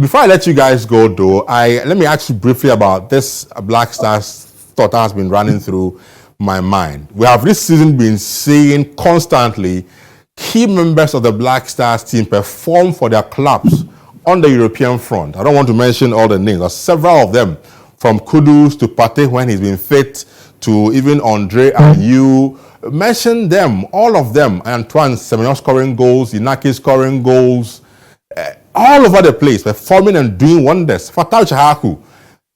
Before I let you guys go, though, let me ask you briefly about this Black Stars thought that has been running through my mind. We have this season been seeing constantly key members of the Black Stars team perform for their clubs on the European front. I don't want to mention all the names, but several of them, from Kudus to Partey when he's been fit, to even Ayew. Mention them, all of them. Antoine Semenyo scoring goals, Inaki scoring goals, all over the place, performing and doing wonders. Fatal Chahaku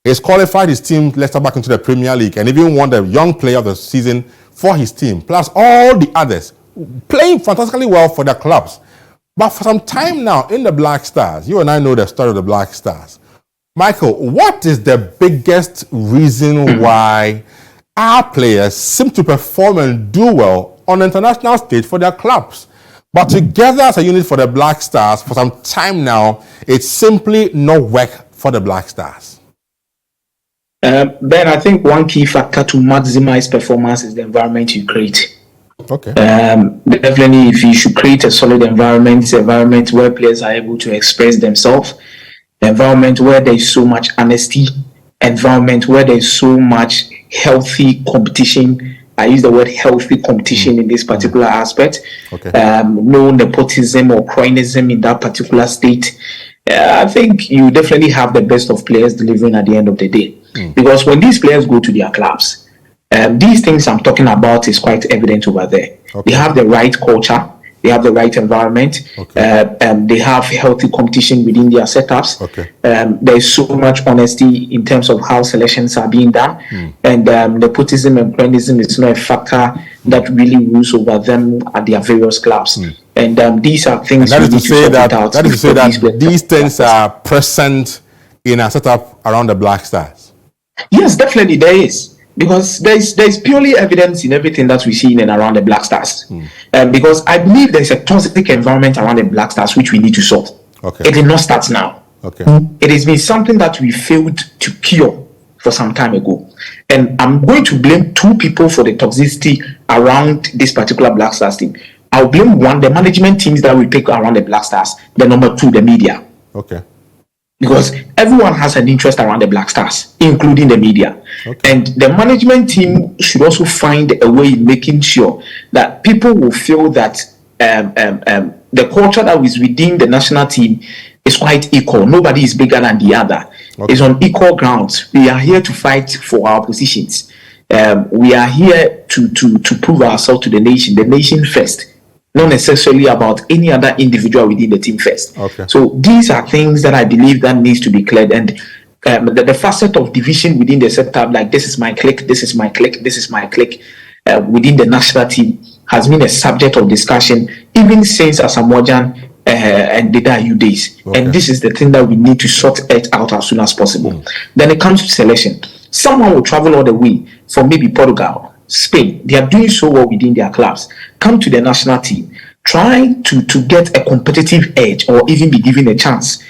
has qualified his team Leicester back into the Premier League and even won the Young Player of the Season for his team, plus all the others playing fantastically well for their clubs. But for some time now in the Black Stars, you and I know the story of the Black Stars. Michael, what is the biggest reason why our players seem to perform and do well on the international stage for their clubs, but together as a unit for the Black Stars for some time now, it's simply no work for the Black Stars? Ben, I think one key factor to maximize performance is the environment you create. Okay. Definitely, if you should create a solid environment, it's an environment where players are able to express themselves, an environment where there's so much honesty, environment where there's so much healthy competition. I use the word healthy competition in this particular aspect. Okay. No nepotism or cronyism in that particular state. I think you definitely have the best of players delivering at the end of the day. Because when these players go to their clubs, these things I'm talking about is quite evident over there. Okay. They have the right culture. They have the right environment. Okay. They have healthy competition within their setups. Okay. There's so much honesty in terms of how selections are being done. And nepotism and cronyism is not a factor that really rules over them at their various clubs. And these are things that is to say that these things are present in a setup around the Black Stars. Yes, definitely there is. Because there's purely evidence in everything that we see in and around the Black Stars. Because I believe there's a toxic environment around the Black Stars which we need to solve. Okay. It did not start now. Okay. It has been something that we failed to cure for some time ago. And I'm going to blame two people for the toxicity around this particular Black Stars team. I'll blame one, the management teams that we pick around the Black Stars. The number two, the media. Okay. Because everyone has an interest around the Black Stars, including the media. Okay. And the management team should also find a way in making sure that people will feel that the culture that is within the national team is quite equal. Nobody is bigger than the other. Okay. It's on equal grounds. We are here to fight for our positions. We are here to prove ourselves to the nation first. Not necessarily about any other individual within the team first. Okay. So these are things that I believe that needs to be cleared. And the facet of division within the setup, like this is my clique, this is my clique, this is my clique, within the national team has been a subject of discussion even since Asamoah and the Ayew days. Okay. And this is the thing that we need to sort it out as soon as possible. Then it comes to selection. Someone will travel all the way from maybe Portugal, Spain. They are doing so well within their clubs. Come to the national team, try to get a competitive edge or even be given a chance.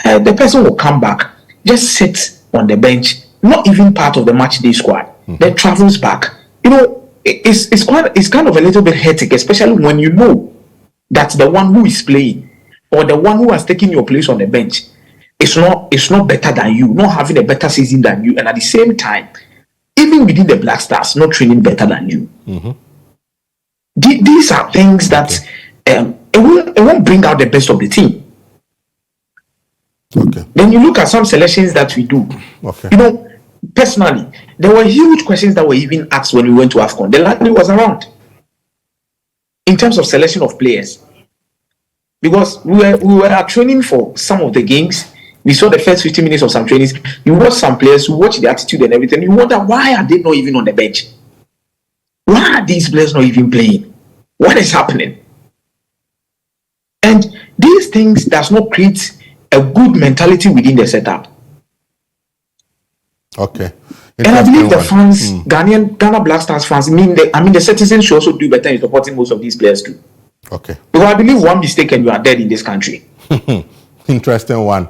The person will come back, just sit on the bench, not even part of the match day squad. Then travels back. You know, it's kind of a little bit hectic, especially when you know that the one who is playing or the one who has taken your place on the bench is not better than you, not having a better season than you, and at the same time, even within the Black Stars, not training better than you. These are things that it won't bring out the best of the team. Okay. Then you look at some selections that we do. Okay. You know, personally, there were huge questions that were even asked when we went to AFCON. The landing was around in terms of selection of players, because we were training for some of the games. We saw the first 15 minutes of some trainings. You watch some players, you watch the attitude and everything. You wonder, why are they not even on the bench? Why are these players not even playing? What is happening? And these things does not create a good mentality within the setup. Okay. And I believe the fans, Ghana Black Stars fans, the citizens should also do better in supporting most of these players too. Okay. Because I believe one mistake and you are dead in this country. Interesting one.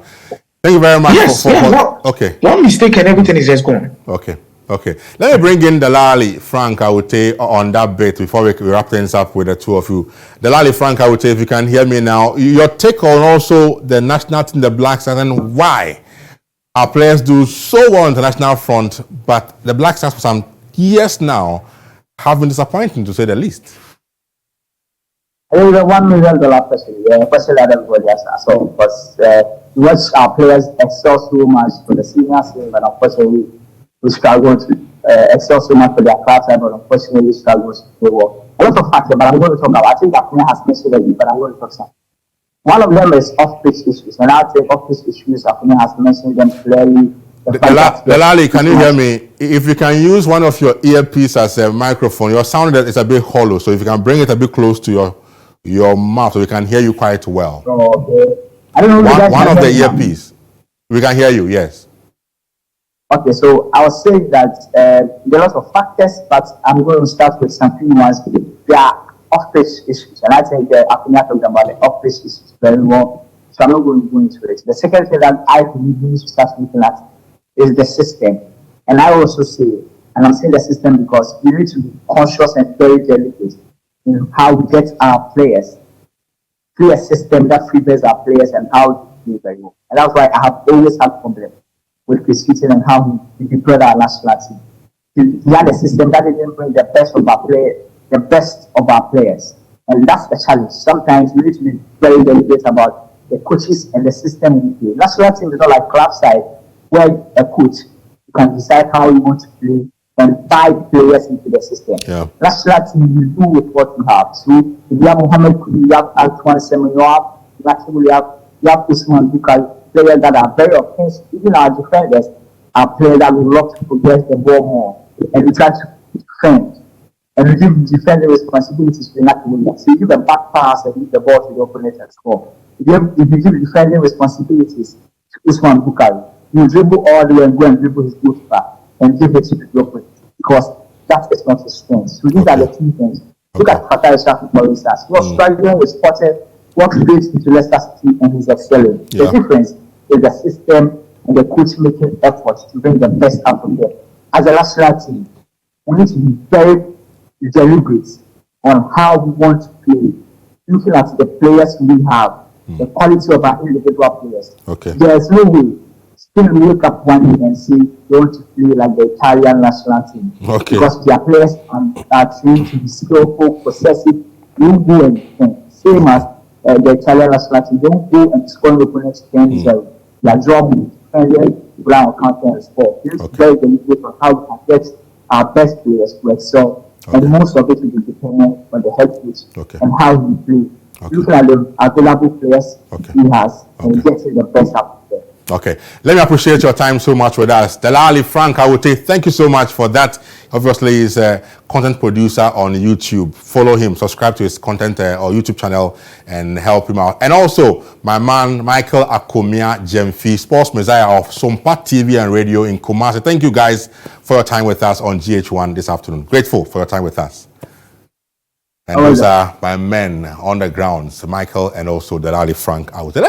Thank you very much. Yes, okay. One mistake and everything is just gone. Okay. Okay. Let me bring in Delali, Frank, I would say, on that bit before we wrap things up with the two of you. Delali, Frank, I would say, if you can hear me now, your take on also the national team, the Black Stars, and why our players do so well on the national front, but the Black Stars for some years now have been disappointing, to say the least. I think the $1 million question, question that everybody has asked. So, because we watch our players excel so much for the senior team, but unfortunately, we struggle to excel so much for their class, but unfortunately, we struggle to play well. A lot of factors, but I'm going to talk about. I think that player has mentioned it, but I'm going to talk some. One of them is off-pitch issues, and I think off-pitch issues, Akuna has mentioned them clearly. Delali, can you hear me? If you can use one of your earpiece as a microphone, your sound is a bit hollow, so if you can bring it a bit close to your mouth so we can hear you quite well. Okay. I don't know one of the earpiece. We can hear you, yes. Okay, so I was saying that there are lots of factors, but I'm going to start with some few ones. There are off-pitch issues, and I think Akuna talked about the off-pitch issues very well, so I'm not going to go into it. The second thing that I believe we need to start looking at is the system. And I also say, and I'm saying the system because we need to be conscious and very delicate in how we get our players, play a system that prepares our players and how we do very well. And that's why I have always had problems with Chris Fitton and how he prepared our national team. He had a system that didn't bring the best of our players. And that's the challenge. Sometimes we need to be very delicate about the coaches and the system we play. National team is not like club side, where a coach can decide how you want to play and 5 players into the system. Yeah. National team will do with what you have. So if you have Mohamed Kudus, you have Antoine Semen, you have Usman Bukari, players that are very offensive. Even our defenders are players that will love to progress the ball more. And we try to defend. And we give defending responsibilities to the national team. So you give a back pass and give the ball to the opponent and score. If you give defending responsibilities to Usman Bukari, you dribble all the way and go and dribble his goalkeeper and give it to the opponent because that is not his strength. So these are the key things. Look at Partey, for instance. He was struggling with Partey, what fits into Leicester City, and he's excelling. Yeah. The difference is the system and the coach making efforts to bring the best out of them. As a national team, we need to be very deliberate on how we want to play, looking at the players we have, the quality of our individual players. Okay. There's no way still wake up one day and say they want to play like the Italian national team. Okay. Because their players are trained to be skillful, possessive, don't go and defend. Same as the Italian national team, don't go and score opponents 10-0. They are drawing, defending, rely on counter and score. This is very delicate on how we can get our best players to excel. And most of it will be dependent on the head coach and how we play. Looking at the available players he has and getting the best out of them. Okay. Let me appreciate your time so much with us. Delali, Frank, I would say thank you so much for that. Obviously, he's a content producer on YouTube. Follow him, subscribe to his content or YouTube channel and help him out. And also, my man, Michael Akomia Jemfi, Sports Messiah of Sompa TV and Radio in Kumasi. Thank you guys for your time with us on GH1 this afternoon. Grateful for your time with us. And those are my men on the grounds, Michael and also Delali, Frank, I would say.